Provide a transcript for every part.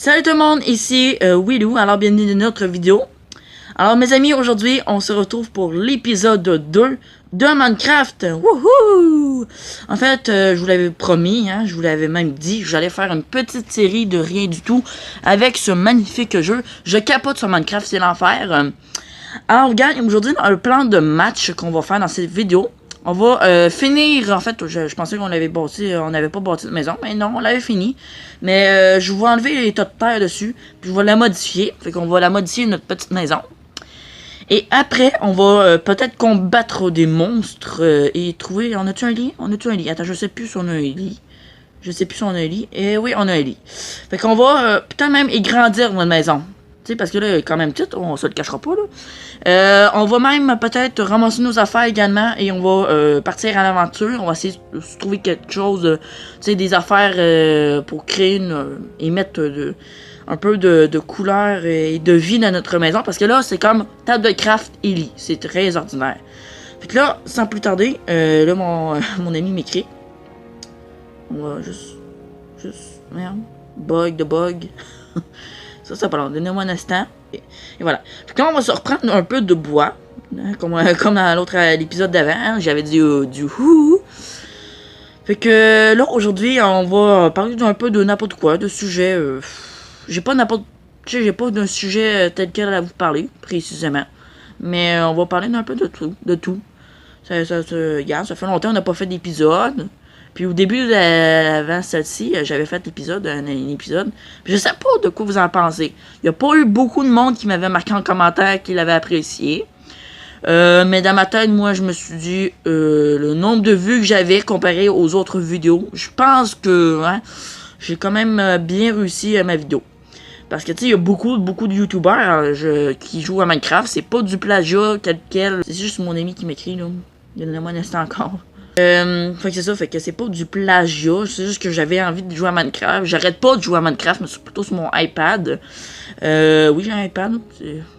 Salut tout le monde, ici Willou, alors bienvenue dans notre vidéo. Alors mes amis, aujourd'hui on se retrouve pour l'épisode 2 de Minecraft. Wouhou! En fait, je vous l'avais promis, hein, je vous l'avais même dit, j'allais faire une petite série de rien du tout avec ce magnifique jeu. Je capote sur Minecraft, c'est l'enfer. Alors regarde, aujourd'hui dans le plan de match qu'on va faire dans cette vidéo, on va finir, en fait, je pensais qu'on l'avait bâti, on n'avait pas bâti de maison, mais non, on l'avait fini. Mais je vais enlever les tas de terre dessus, puis je vais la modifier, fait qu'on va la modifier notre petite maison. Et après, on va peut-être combattre des monstres et trouver, on a-tu un lit? On a-tu un lit? Attends, je sais plus si on a un lit. Je sais plus si on a un lit. Et oui, on a un lit. Fait qu'on va peut-être même agrandir notre maison. Tu sais, parce que là, quand même tout, on se le cachera pas, là. On va même peut-être ramasser nos affaires également et on va partir à l'aventure. On va essayer de se trouver quelque chose, tu sais, des affaires pour créer et mettre un peu de couleur et de vie dans notre maison. Parce que là, c'est comme table de craft et lit. C'est très ordinaire. Fait que là, sans plus tarder, là, mon ami m'écrit. On va juste, merde, bug de bug. Ça pas long. Donnez-moi un instant. Et voilà. Fait que là, on va se reprendre un peu de bois. Hein, comme dans l'autre l'épisode d'avant. Hein, j'avais dit du hou. Fait que là, aujourd'hui, on va parler d'un peu de n'importe quoi, de sujet. J'ai pas d'un sujet tel quel à vous parler, précisément. Mais on va parler d'un peu de tout. Regarde, ça fait longtemps qu'on n'a pas fait d'épisode. Puis au début, avant celle-ci, j'avais fait un épisode. Puis je sais pas de quoi vous en pensez. Il n'y a pas eu beaucoup de monde qui m'avait marqué en commentaire qu'il avait apprécié. Mais dans ma tête, moi, je me suis dit, le nombre de vues que j'avais comparé aux autres vidéos, je pense que j'ai quand même bien réussi ma vidéo. Parce que tu sais, il y a beaucoup de youtubeurs qui jouent à Minecraft. C'est pas du plagiat tel quel. C'est juste mon ami qui m'écrit, là. Donnez-moi un instant encore. Fait que c'est ça, fait que c'est pas du plagiat, c'est juste que j'avais envie de jouer à Minecraft. J'arrête pas de jouer à Minecraft, mais c'est plutôt sur mon iPad. Oui, j'ai un iPad,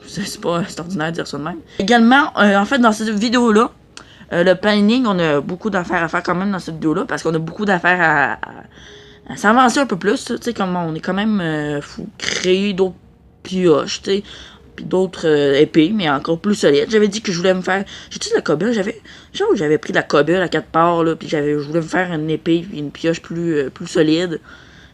c'est ordinaire de dire ça de même. Également, en fait, dans cette vidéo-là, le planning, on a beaucoup d'affaires à faire quand même dans cette vidéo-là, parce qu'on a beaucoup d'affaires à s'avancer un peu plus, tu sais, comme on est quand même, faut créer d'autres pioches, tu sais. Puis d'autres épées, mais encore plus solides. J'avais dit que je voulais me faire... J'ai-tu de la cobble? J'avais pris de la cobble à 4 parts, là, puis je voulais me faire une épée, puis une pioche plus solide.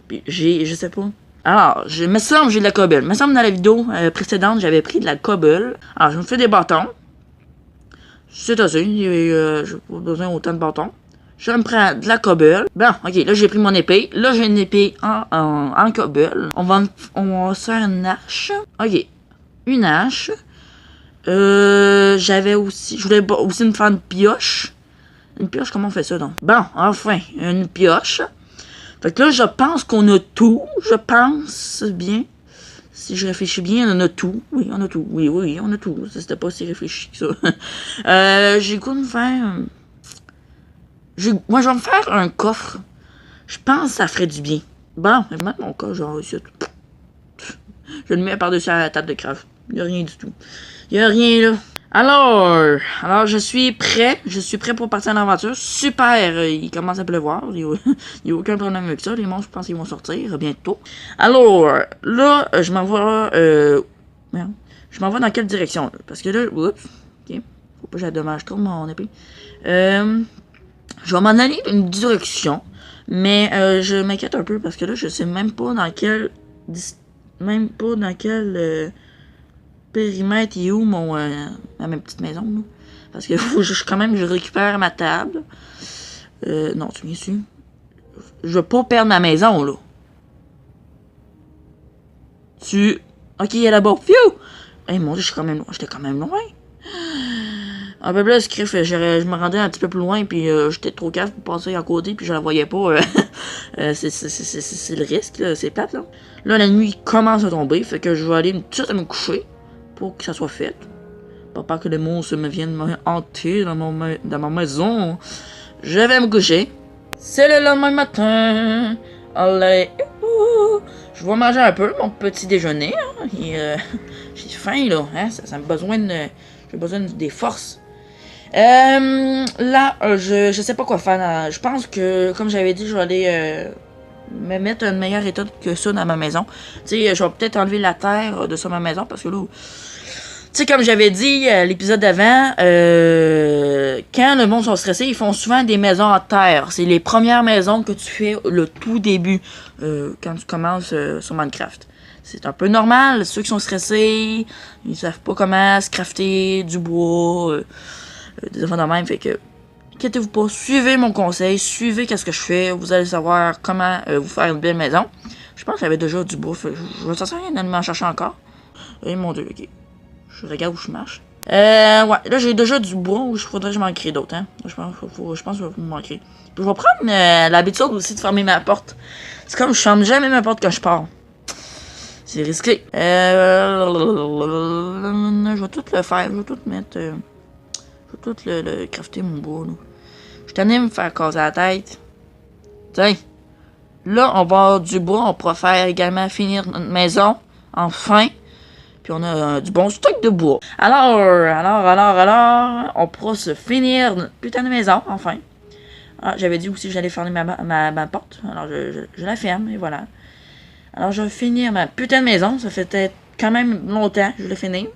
Puis je sais pas. Alors, me semble que j'ai de la cobble. Me semble dans la vidéo précédente, j'avais pris de la cobble. Alors, je me fais des bâtons. C'est assez, j'ai pas besoin autant de bâtons. Je me prends de la cobble. Bon, ok, là j'ai pris mon épée. Là j'ai une épée en cobble. On va se faire une hache. Ok. Une hache. J'avais aussi... Je voulais aussi me faire une pioche. Une pioche, comment on fait ça, donc? Bon, enfin, une pioche. Fait que là, je pense qu'on a tout. Je pense bien. Si je réfléchis bien, on a tout. Oui, on a tout. Oui, on a tout. C'était pas si réfléchi que ça. J'ai goût de me faire... Moi, je vais me faire un coffre. Je pense que ça ferait du bien. Bon, même mon coffre, genre, ici. Je le mets par-dessus la table de craft. Il n'y a rien du tout. Il n'y a rien là. Alors je suis prêt. Je suis prêt pour partir en aventure. Super. Il commence à pleuvoir. Il n'y a aucun problème avec ça. Les monstres, je pense qu'ils vont sortir bientôt. Alors, là, je m'en vais... merde. Je m'en vais dans quelle direction? Là? Parce que là... Oups. Ok. Faut pas que j'adommage trop mon épée. Je vais m'en aller une direction. Mais je m'inquiète un peu parce que là, je sais même pas dans quel... Même pas dans quel périmètre est où ma petite maison, là. Parce que faut que je récupère ma table. Non, tu viens dessus. Je veux pas perdre ma maison, là. Ok, elle est là-bas. Phew! Hey, mon Dieu, j'étais quand même loin. Un peu plus, je me rendais un petit peu plus loin, puis j'étais trop cave pour passer à côté, puis je la voyais pas. C'est le risque, là, c'est plate, là. Là, la nuit commence à tomber, fait que je vais aller tout de suite à me coucher, pour que ça soit fait. Pas que les monstres me viennent me hanter dans ma maison. Je vais me coucher. C'est le lendemain matin. Allez, je vais manger un peu, mon petit déjeuner. Hein, j'ai faim, là. Hein, ça me besoin j'ai besoin des forces. Là, je sais pas quoi faire. Je pense que, comme j'avais dit, je vais aller me mettre un meilleur état que ça dans ma maison. Tu sais, je vais peut-être enlever la terre de sur ma maison parce que là, tu sais, comme j'avais dit à l'épisode d'avant, quand le monde sont stressés, ils font souvent des maisons en terre. C'est les premières maisons que tu fais le tout début quand tu commences sur Minecraft. C'est un peu normal, ceux qui sont stressés, ils savent pas comment se crafter du bois, des enfants de même, fait que inquiétez-vous pas, suivez mon conseil, suivez qu'est-ce que je fais, vous allez savoir comment vous faire une belle maison. Je pense que j'avais déjà du bois, je vais s'en rien d'aller m'en chercher encore. Et mon dieu, ok. Je regarde où je marche. Ouais, là j'ai déjà du bois, il faudrait que je m'en crée d'autres, hein. Je pense que je vais m'en créer. Puis je vais prendre l'habitude aussi de fermer ma porte. C'est comme je ferme jamais ma porte quand je pars. C'est risqué. Je vais tout le faire, je vais tout mettre... je vais tout le crafter mon bois, là. Je tenais à me faire casser la tête. Tiens. Là, on va avoir du bois. On pourra faire également finir notre maison. Enfin. Puis on a du bon stock de bois. Alors, on pourra se finir notre putain de maison. Enfin. Ah, j'avais dit aussi que j'allais fermer ma porte. Alors, je la ferme. Et voilà. Alors, je vais finir ma putain de maison. Ça fait peut-être quand même longtemps que je l'ai fini.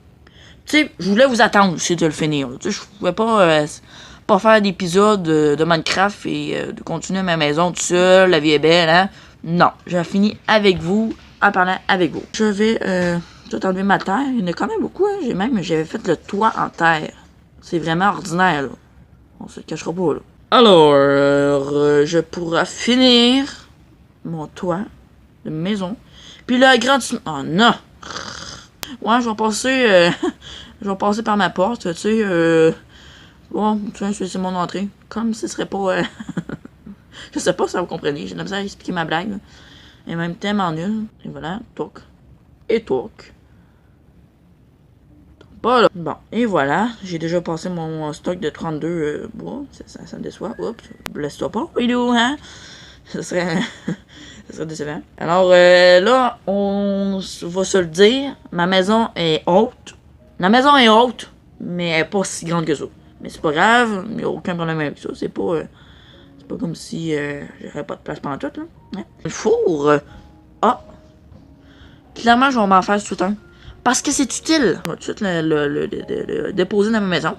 Tu sais, je voulais vous attendre aussi de le finir. Tu sais, je pouvais pas faire d'épisode de Minecraft et de continuer ma maison tout seul, la vie est belle, hein. Non, j'ai fini avec vous, en parlant avec vous. Je vais tout enlever ma terre. Il y en a quand même beaucoup, hein. J'avais fait le toit en terre. C'est vraiment ordinaire, là. On se le cachera pas, là. Alors, je pourrai finir mon toit de maison. Puis là, l'agrandissement... Oh non! Ouais, je vais passer par ma porte, tu sais, bon, c'est mon entrée. Comme ce serait pas... je sais pas si vous comprenez, j'ai de la misère à expliquer ma blague, là. Et même tellement nul. Et voilà, toc. Et toc. Pas là. Bon, et voilà, j'ai déjà passé mon stock de 32 bois. Ça me déçoit. Oups, blesse-toi pas, vidéo, hein? Ça serait... ça serait décevant. Alors, là, on va se le dire, ma maison est haute. La maison est haute, mais elle est pas si grande que ça. Mais c'est pas grave, il n'y a aucun problème avec ça. C'est pas comme si j'aurais pas de place pendant tout, là. Hein? Le four, ah, clairement, je vais m'en faire tout un. Parce que c'est utile. Je vais tout de suite le déposer dans ma maison.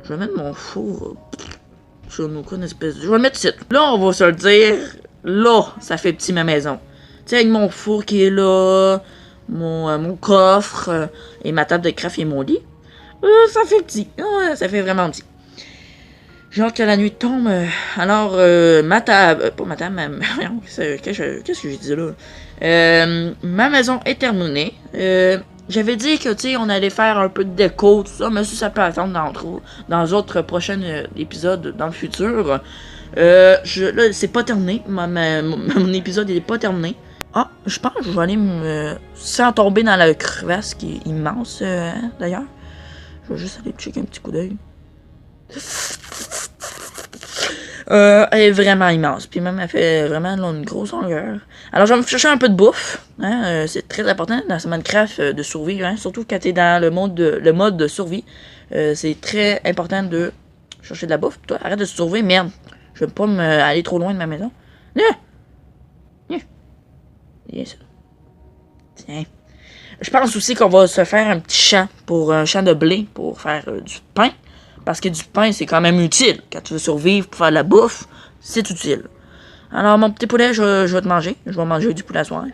Je vais mettre mon four sur aucune espèce de... Je vais le mettre ici. Là, on va se le dire, là, ça fait petit ma maison. Tu sais, avec mon four qui est là, mon coffre et ma table de craft et mon lit. Ça fait petit. Ça fait vraiment petit. Genre que la nuit tombe. Alors, ma table... pas ma table, qu'est-ce que j'ai dit là? Ma maison est terminée. J'avais dit que, tu sais, on allait faire un peu de déco, tout ça, mais ça peut attendre dans d'autres prochains épisodes dans le futur. Là, c'est pas terminé. Mon épisode, il est pas terminé. Ah, je pense que je vais aller sans tomber dans la crevasse qui est immense, d'ailleurs. Je vais juste aller checker un petit coup d'œil. Elle est vraiment immense. Puis même, elle fait vraiment une grosse longueur. Alors, je vais me chercher un peu de bouffe. Hein? C'est très important dans ce Minecraft de survie. Hein? Surtout quand tu es dans le mode de survie. C'est très important de chercher de la bouffe. Toi, arrête de se sauver. Merde. Je veux pas aller trop loin de ma maison. Viens ça. Tiens. Je pense aussi qu'on va se faire un petit champ. Un champ de blé pour faire du pain. Parce que du pain, c'est quand même utile. Quand tu veux survivre pour faire de la bouffe, c'est utile. Alors, mon petit poulet, je vais te manger. Je vais manger du poulet à soir.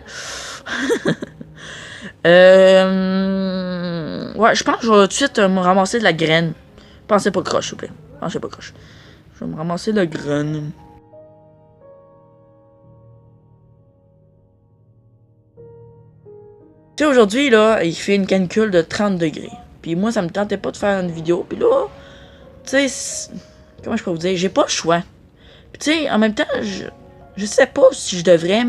Ouais, je pense que je vais tout de suite me ramasser de la graine. Pensez pas croche, s'il vous plaît. Pensez pas croche. Je vais me ramasser de la graine. Tu sais, aujourd'hui, là, il fait une canicule de 30 degrés. Puis moi, ça me tentait pas de faire une vidéo. Puis là... Tu sais, comment je peux vous dire, j'ai pas le choix. Puis tu sais, en même temps, je sais pas si je devrais.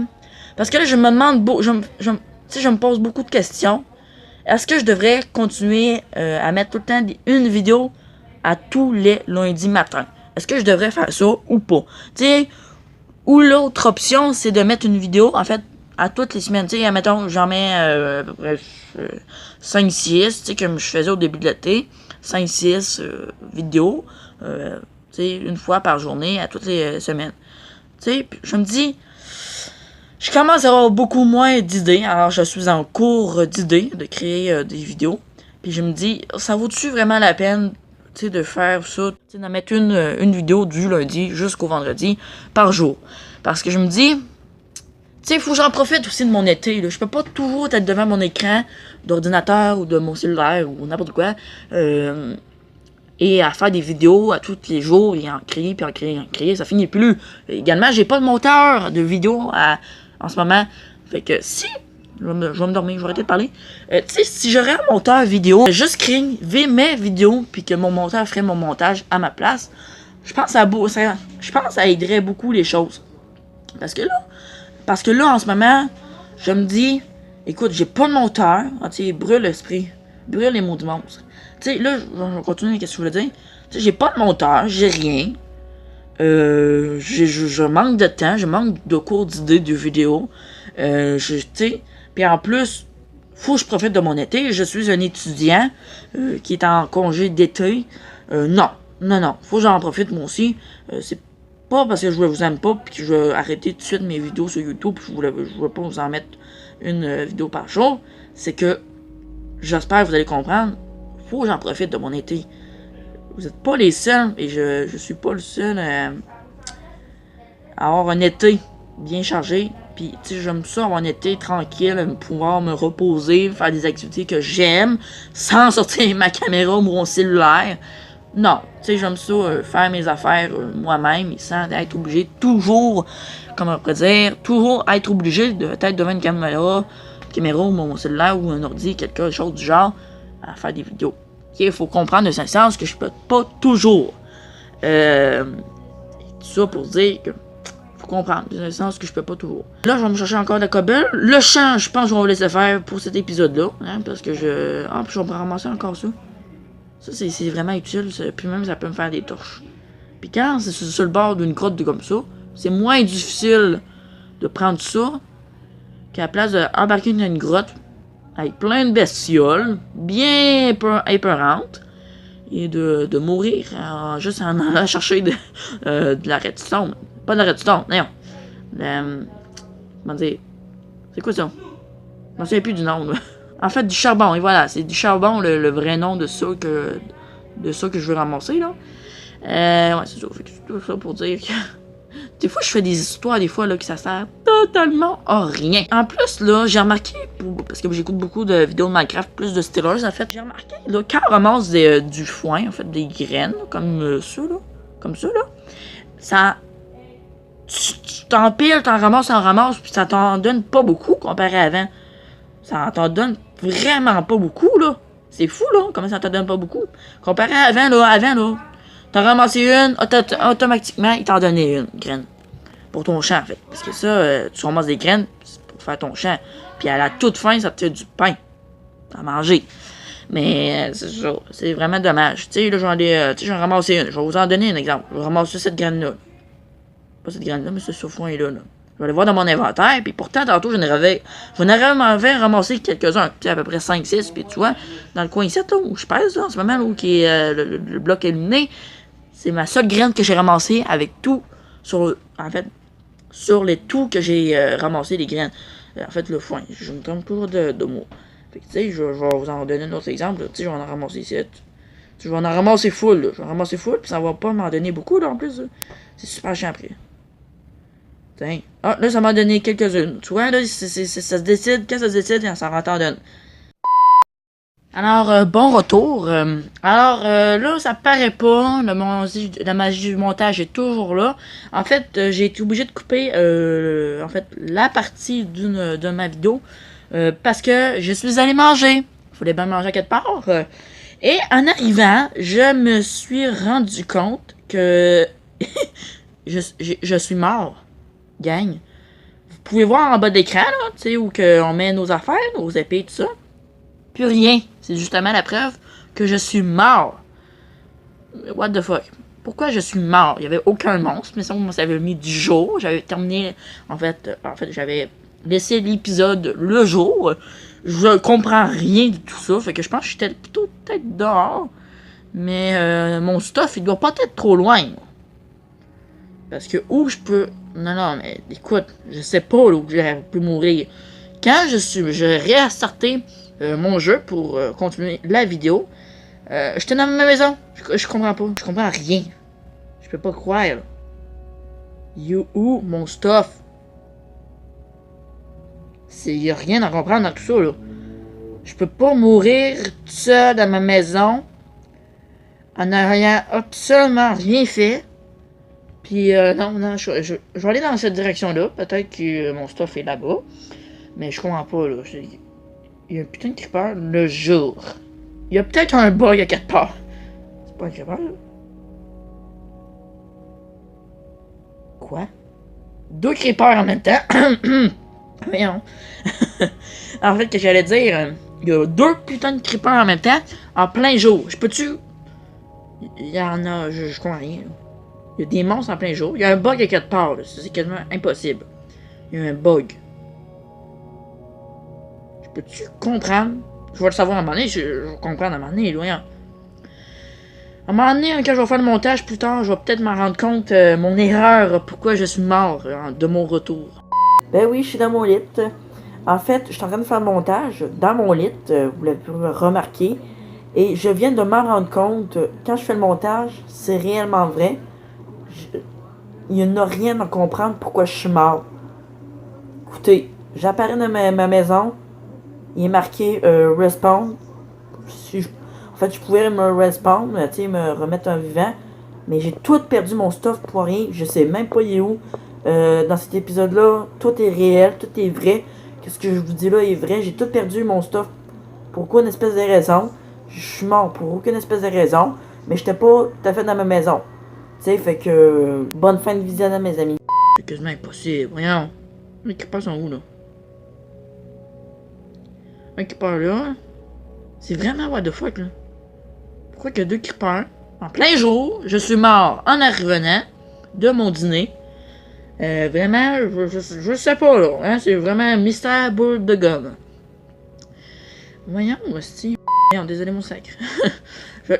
Parce que là, je me demande, je me pose beaucoup de questions. Est-ce que je devrais continuer à mettre tout le temps une vidéo à tous les lundis matins? Est-ce que je devrais faire ça ou pas? Tu sais, ou l'autre option, c'est de mettre une vidéo, en fait, à toutes les semaines. Tu sais, admettons, j'en mets 5-6, tu sais, comme je faisais au début de l'été. 5-6 vidéos, tu sais, une fois par journée, à toutes les semaines. Tu sais, je me dis, je commence à avoir beaucoup moins d'idées. Alors, je suis en cours d'idées, de créer des vidéos. Puis je me dis, ça vaut-tu vraiment la peine, tu sais, de faire ça, tu sais, d'en mettre une vidéo du lundi jusqu'au vendredi par jour. Parce que je me dis, tu sais, il faut que j'en profite aussi de mon été, là. Je peux pas toujours être devant mon écran d'ordinateur ou de mon cellulaire ou n'importe quoi. Et à faire des vidéos à tous les jours, et en créer, puis en créer, ça finit plus. Également, j'ai pas de monteur de vidéos en ce moment. Fait que si, je vais me dormir, je vais arrêter de parler. Tu sais, si j'aurais un monteur vidéo, juste créer mes vidéos, puis que mon monteur ferait mon montage à ma place, je pense que ça aiderait beaucoup les choses. Parce que là, en ce moment, je me dis, écoute, j'ai pas de monteur. Ah, tu sais, brûle l'esprit, brûle les mots du monstre. Tu sais, là, je vais continuer, qu'est-ce que je voulais dire. Tu sais, j'ai pas de monteur, j'ai rien. Je manque de temps, je manque de cours d'idées de vidéos. Tu sais, puis en plus, faut que je profite de mon été. Je suis un étudiant qui est en congé d'été. Non, faut que j'en profite moi aussi. C'est pas parce que je vous aime pas puis que je vais arrêter tout de suite mes vidéos sur YouTube puis je voulais pas vous en mettre une vidéo par jour. C'est que j'espère que vous allez comprendre. Faut que j'en profite de mon été. Vous êtes pas les seuls, et je suis pas le seul à avoir un été bien chargé. Puis, tu sais, j'aime ça avoir un été tranquille, pouvoir me reposer, faire des activités que j'aime, sans sortir ma caméra ou mon cellulaire. Non, tu sais, j'aime ça, faire mes affaires moi-même, sans être obligé toujours, comment on pourrait dire, toujours être obligé d'être devant une caméra ou mon cellulaire ou un ordi, quelque chose du genre, à faire des vidéos. Il faut comprendre de ce sens que je peux pas toujours. Tout ça pour dire que faut comprendre de ce sens que je peux pas toujours. Là, je vais me chercher encore de la cobble. Le champ, je pense que je vais vous laisser faire pour cet épisode-là. Hein, parce que puis je vais me ramasser encore ça. Ça, c'est vraiment utile. Puis même, ça peut me faire des torches. Puis quand c'est sur le bord d'une grotte comme ça, c'est moins difficile de prendre ça qu'à la place d'embarquer dans une grotte avec plein de bestioles, bien épeurantes, et de mourir juste en allant chercher de la redstone. Pas de la redstone, non. Comment dire? C'est quoi ça? Je m'en souviens plus du nom, là. En fait, du charbon, et voilà, c'est du charbon, le vrai nom de ça que je veux ramasser, là. Ouais, c'est ça. C'est tout ça pour dire que... Des fois, je fais des histoires, là, que ça sert totalement à rien. En plus, là, j'ai remarqué, parce que j'écoute beaucoup de vidéos de Minecraft, plus de Steelers, en fait, j'ai remarqué, là, quand on ramasse du foin, en fait, des graines, comme ça, ça... Tu t'empiles, t'en ramasses, puis ça t'en donne pas beaucoup, comparé à avant. Ça t'en donne vraiment pas beaucoup, là. C'est fou, là, comment ça t'en donne pas beaucoup. Comparé à avant, là, t'en ramassé une, automatiquement, il t'en donnait une graine. Pour ton champ, en fait. Parce que ça, tu ramasses des graines pour faire ton champ. Puis à la toute fin, ça te fait du pain à manger. Mais c'est ça, c'est vraiment dommage. Tu sais, là, j'en ai ramassé une. Je vais vous en donner un exemple. Je vais ramasser cette graine-là. Pas cette graine-là, mais ce foin-là. Là. Je vais aller voir dans mon inventaire. Puis pourtant, tantôt, j'en avais ramassé quelques-uns. Tu sais, à peu près 5-6. Puis tu vois, dans le coin ici, là, où je pèse, là, en ce moment, là, où qui est le bloc illuminé, c'est ma seule graine que j'ai ramassée avec tout sur les tout que j'ai ramassé les graines. En fait, le foin. Je me trompe toujours de mots. Fait que, tu sais, je vais vous en donner un autre exemple. Tu sais, je vais en ramasser ici. Je vais en ramasser full, là. Je vais en ramasser full, puis ça va pas m'en donner beaucoup, là, en plus. C'est super chiant après. Tiens. Ah, là, ça m'a donné quelques-unes. Tu vois, là, ça se décide. Quand ça se décide, ça en donne. Alors, bon retour. Là, ça paraît pas. La magie du montage est toujours là. En fait, j'ai été obligé de couper la partie de ma vidéo parce que je suis allé manger. Il fallait bien manger à quelque part. Et en arrivant, je me suis rendu compte que je suis mort. Gang. Vous pouvez voir en bas de l'écran, là, tu sais, où on met nos affaires, nos épées, tout ça. Plus rien. C'est justement la preuve que je suis mort. What the fuck? Pourquoi je suis mort? Il n'y avait aucun monstre, mais ça avait mis du jour. J'avais terminé, en fait, j'avais laissé l'épisode le jour. Je comprends rien de tout ça, fait que je pense que j'étais plutôt peut-être dehors. Mais mon stuff, il doit pas être trop loin. Parce que où je peux Non, non, mais écoute, je sais pas là, où j'aurais pu mourir. Quand je réastarté mon jeu pour continuer la vidéo, j'étais dans ma maison. Je comprends pas. Je comprends rien. Je peux pas croire. Là. You où mon stuff? Y a rien à comprendre dans tout ça là. Je peux pas mourir tout seul dans ma maison en n'ayant absolument rien fait. Puis non, je vais aller dans cette direction-là. Peut-être que mon stuff est là-bas. Mais je comprends pas, là. Il y a un putain de creeper le jour. Il y a peut-être un bug à quelque part. C'est pas un creeper, là. Quoi? 2 creepers en même temps. Voyons. En fait, que j'allais dire, il y a 2 putains de creepers en même temps, en plein jour. Je peux-tu... Il y en a... Je comprends rien, là. Il y a des monstres en plein jour. Il y a un bug à quelque part, là. C'est quasiment impossible. Il y a un bug. Peux-tu comprendre? Je vais le savoir à un moment donné, je vais comprendre à un moment donné, loin. À un moment donné, quand je vais faire le montage plus tard, je vais peut-être m'en rendre compte, mon erreur, pourquoi je suis mort de mon retour. Ben oui, je suis dans mon lit. En fait, je suis en train de faire le montage dans mon lit, vous l'avez pu remarquer. Et je viens de m'en rendre compte, quand je fais le montage, c'est réellement vrai. Il n'y a rien à comprendre pourquoi je suis mort. Écoutez, j'apparais dans ma maison. Il est marqué respawn. En fait, je pouvais me respawn, tu sais, me remettre un vivant. Mais j'ai tout perdu mon stuff pour rien. Je sais même pas il est où. Dans cet épisode-là, tout est réel, tout est vrai. Qu'est-ce que je vous dis là est vrai. J'ai tout perdu mon stuff. Pour aucune espèce de raison. Je suis mort pour aucune espèce de raison. Mais j'étais pas tout à fait dans ma maison. Tu sais, fait que... bonne fin de visionnage, mes amis. C'est quasiment impossible. Voyons. Les creepers sont où, là? Un creeper là. C'est vraiment what the fuck là. Pourquoi qu'il y a 2 creepers? En plein jour, je suis mort en revenant de mon dîner. Vraiment, je sais pas là. Hein, c'est vraiment un mystère boule de gomme. Voyons, hostie. Désolé mon sacre.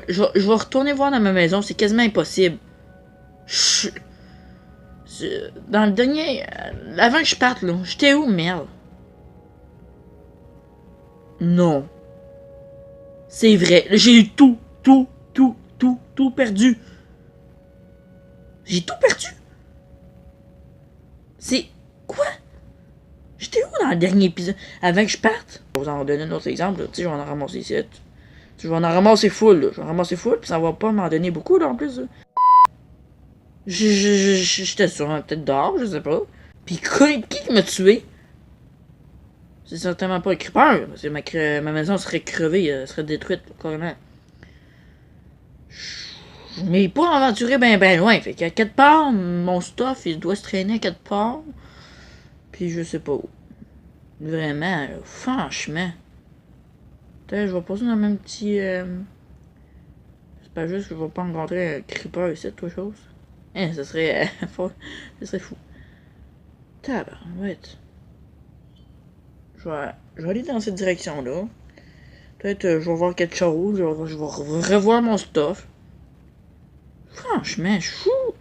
je vais retourner voir dans ma maison, c'est quasiment impossible. Dans le dernier. Avant que je parte là, j'étais où, merde? Non. C'est vrai. J'ai eu tout perdu. J'ai tout perdu. C'est... Quoi? J'étais où dans le dernier épisode? Avant que je parte? Je vais vous en donner un autre exemple. Tu sais, je vais en ramasser ici. Je vais en ramasser full. Là. Je vais en ramasser full, puis ça va pas m'en donner beaucoup, là, en plus. J'étais sûrement peut-être dehors, je sais pas. Puis qui m'a tué? C'est certainement pas un creeper, parce que ma maison serait crevée, elle serait détruite, carrément. Je m'ai pas aventuré ben loin, fait qu'à quelque part, mon stuff, il doit se traîner à quelque part. Puis je sais pas où. Vraiment, franchement. Peut-être je vais passer dans le même petit... C'est pas juste que je vais pas rencontrer un creeper ici, toute chose. Hein, ça serait... ça serait fou. Tabarouette. Je vais aller dans cette direction-là. Peut-être je vais voir quelque chose. Je vais revoir mon stuff. Franchement, je suis fou.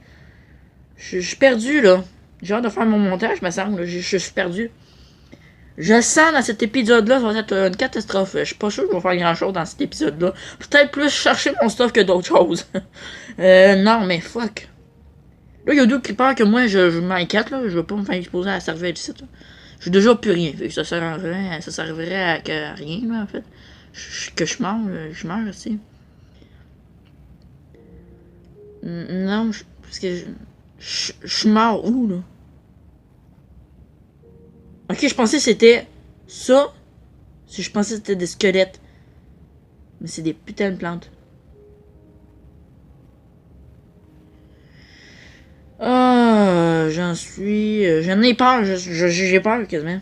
Je suis perdu, là. J'ai hâte de faire mon montage, me semble. Je suis perdu. Je sens dans cet épisode-là, ça va être une catastrophe. Je suis pas sûr que je vais faire grand-chose dans cet épisode-là. Peut-être plus chercher mon stuff que d'autres choses. Non, mais fuck. Là, il y a 2 creepers que moi, je m'inquiète, là. Je veux pas me faire exposer à la cervelle ici, là. J'ai déjà plus rien. Fait que ça servirait à rien, là, en fait. Que je meurs aussi. Non, parce que je suis mort où, là? Ok, je pensais que c'était ça. Je pensais que c'était des squelettes. Mais c'est des putains de plantes. Ah, j'en ai peur. J'ai peur, quasiment.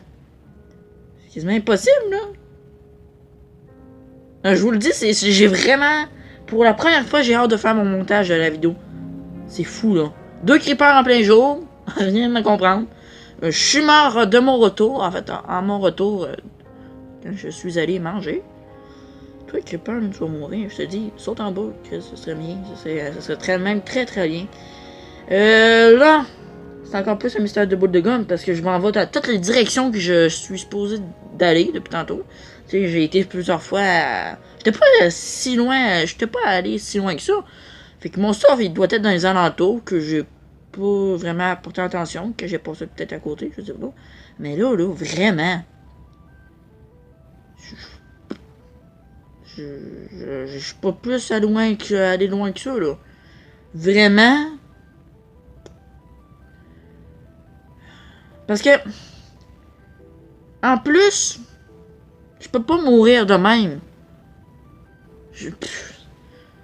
C'est quasiment impossible, là. Je vous le dis, j'ai vraiment... Pour la première fois, j'ai hâte de faire mon montage de la vidéo. C'est fou, là. 2 creepers en plein jour. Rien à comprendre. Je suis mort de mon retour. En fait, en mon retour, quand je suis allé manger. Toi, creeper, tu vas mourir. Je te dis, saute en bas, Chris, ce serait bien. Ça serait même très bien. Là, c'est encore plus un mystère de boule de gomme parce que je m'en vais dans toutes les directions que je suis supposé d'aller depuis tantôt. Tu sais, j'ai été plusieurs fois J'étais pas si loin, j'étais pas allé si loin que ça. Fait que mon stuff, il doit être dans les alentours, que j'ai pas vraiment porté attention, que j'ai passé peut-être à côté, je sais pas. Mais là, vraiment... Je suis pas plus aller loin que ça, là. Vraiment. Parce que... En plus... Je peux pas mourir de même. Je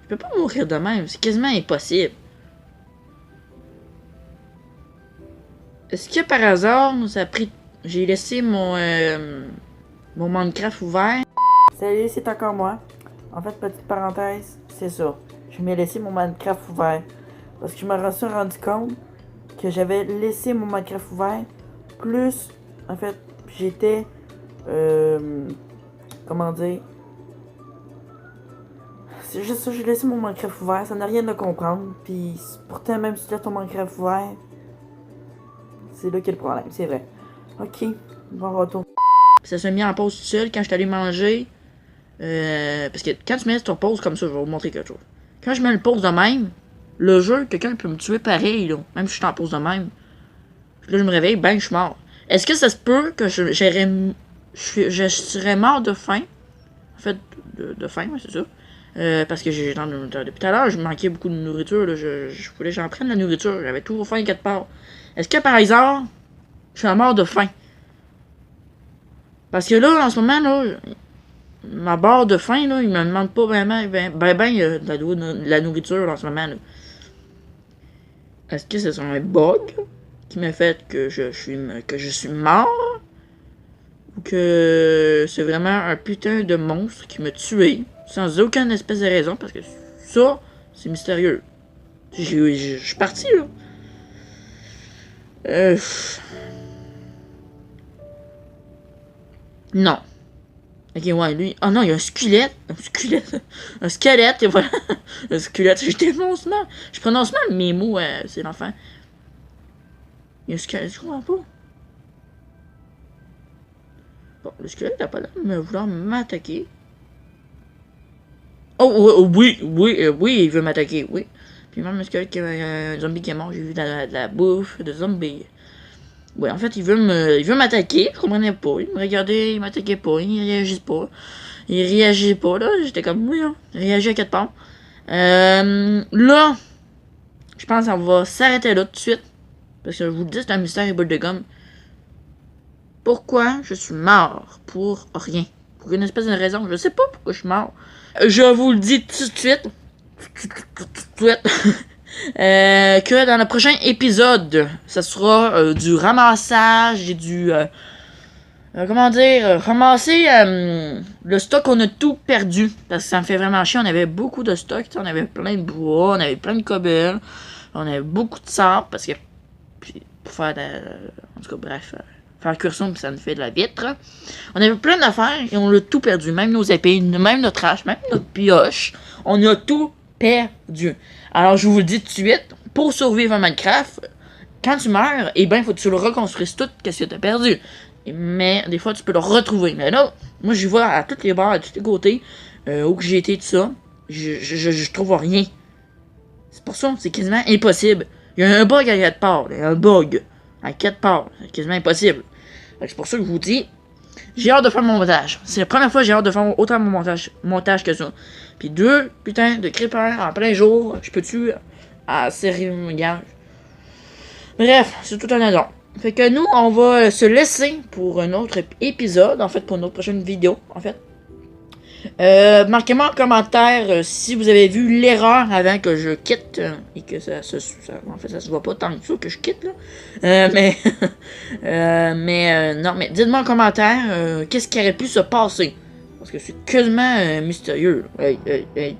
peux pas mourir de même. C'est quasiment impossible. Est-ce que par hasard, ça a pris... J'ai laissé mon Minecraft ouvert. Salut, c'est encore moi. En fait, petite parenthèse, c'est ça. Je m'ai laissé mon Minecraft ouvert. Parce que je me suis rendu compte que j'avais laissé mon Minecraft ouvert. Plus, en fait, j'étais... comment dire? C'est juste ça, j'ai laissé mon Minecraft ouvert. Ça n'a rien à comprendre. Puis, pourtant, même si tu laisses ton Minecraft ouvert, c'est là qu'il y a le problème, c'est vrai. Ok, bon retour. Ça se met en pause tout seul quand je suis allé manger. Parce que quand tu mets ton pause comme ça, je vais vous montrer quelque chose. Quand je mets le pause de même, le jeu, quelqu'un peut me tuer pareil, là. Même si je suis en pause de même. Là, je me réveille, ben, je suis mort. Est-ce que ça se peut que je serais mort de faim? En fait, de faim, ouais, c'est ça. Parce que depuis tout à l'heure, je manquais beaucoup de nourriture, là. Je voulais que j'en prenne de la nourriture. J'avais toujours faim quelque part. Est-ce que par hasard, je suis mort de faim? Parce que là, en ce moment, là, ma barre de faim, là, il me demande pas vraiment de la nourriture en ce moment. Là. Est-ce que c'est un bug qui m'a fait que je suis mort? Ou que c'est vraiment un putain de monstre qui m'a tué sans aucune espèce de raison? Parce que ça, c'est mystérieux. Je suis parti, là. Non. Ok, ouais, lui... Oh non, il y a un squelette. Un squelette, et voilà. Un squelette, je dénonce mal. Je prononce mal mes mots, c'est l'enfant. Il y a un squelette, je comprends pas. Bon, le squelette n'a pas l'air de vouloir m'attaquer. Oh, oui, il veut m'attaquer, oui. Puis même le squelette, un zombie qui est mort, j'ai vu de la bouffe de zombie. Ouais, en fait, il veut m'attaquer, je comprenais pas. Il me regardait, il m'attaquait pas, il réagissait pas. Il réagissait pas, là. J'étais comme, oui, hein. Il réagit à 4 parts. Là, je pense qu'on va s'arrêter là tout de suite. Parce que je vous le dis, c'est un mystère et boule de gomme. Pourquoi je suis mort? Pour rien. Pour une espèce de raison. Je sais pas pourquoi je suis mort. Je vous le dis tout de suite. Que dans le prochain épisode, ça sera du ramassage et du... comment dire? Ramasser le stock qu'on a tout perdu. Parce que ça me fait vraiment chier. On avait beaucoup de stock. On avait plein de bois, on avait plein de cobbles. On avait beaucoup de sable. Parce que... Puis, pour faire en tout cas, bref... faire cuire ça, ça nous fait de la vitre. On avait plein d'affaires et on a tout perdu. Même nos épées, même notre hache, même notre pioche. On a tout perdu. Alors, je vous le dis tout de suite, pour survivre à Minecraft, quand tu meurs, eh ben, il faut que tu le reconstruises tout, qu'est-ce que tu as perdu. Mais, des fois, tu peux le retrouver. Mais là, moi, j'y vois à toutes les barres, à tous les côtés, où que j'ai été, tout ça, je trouve rien. C'est pour ça, c'est quasiment impossible. Il y a un bug à 4 parts, il y a un bug à 4 parts, c'est quasiment impossible. C'est pour ça que je vous dis, j'ai hâte de faire mon montage. C'est la première fois que j'ai hâte de faire autant mon montage que ça. Puis 2 putain de creepers en plein jour, je peux tuer à serrer mon gage. Bref, c'est tout un hasard. Fait que nous, on va se laisser pour un autre épisode, en fait, pour une autre prochaine vidéo, en fait. Marquez-moi en commentaire si vous avez vu l'erreur avant que je quitte et que en fait ça se voit pas tant que ça que je quitte là. Mais non, mais dites-moi en commentaire qu'est-ce qui aurait pu se passer parce que c'est quasiment mystérieux. Hey.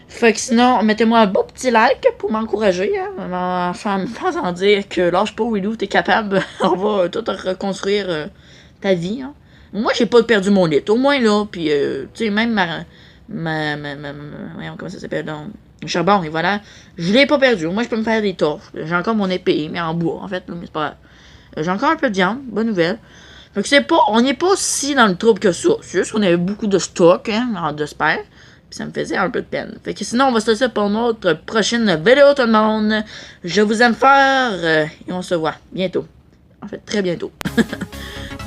Fait que sinon, mettez-moi un beau petit like pour m'encourager, hein, me faisant dire que lâche pas Willou, t'es capable, on va tout reconstruire ta vie, hein. Moi, j'ai pas perdu mon lit. Au moins, là, puis, tu sais, même voyons, comment ça s'appelle, donc, charbon, et voilà. Je l'ai pas perdu. Moi, je peux me faire des torches. J'ai encore mon épée, mais en bois, en fait, mais c'est pas grave. J'ai encore un peu de viande, bonne nouvelle. Fait que c'est pas, on n'est pas si dans le trouble que ça. C'est juste qu'on avait beaucoup de stock, hein, de spare. Puis ça me faisait un peu de peine. Fait que sinon, on va se laisser pour notre prochaine vidéo, tout le monde. Je vous aime fort, et on se voit bientôt. En fait, très bientôt.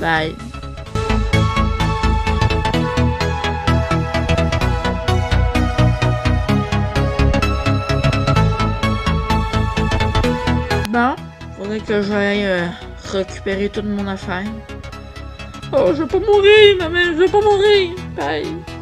Bye. Bon, faudrait que j'aille récupérer toute mon affaire. Oh, je vais pas mourir, maman, je vais pas mourir. Bye.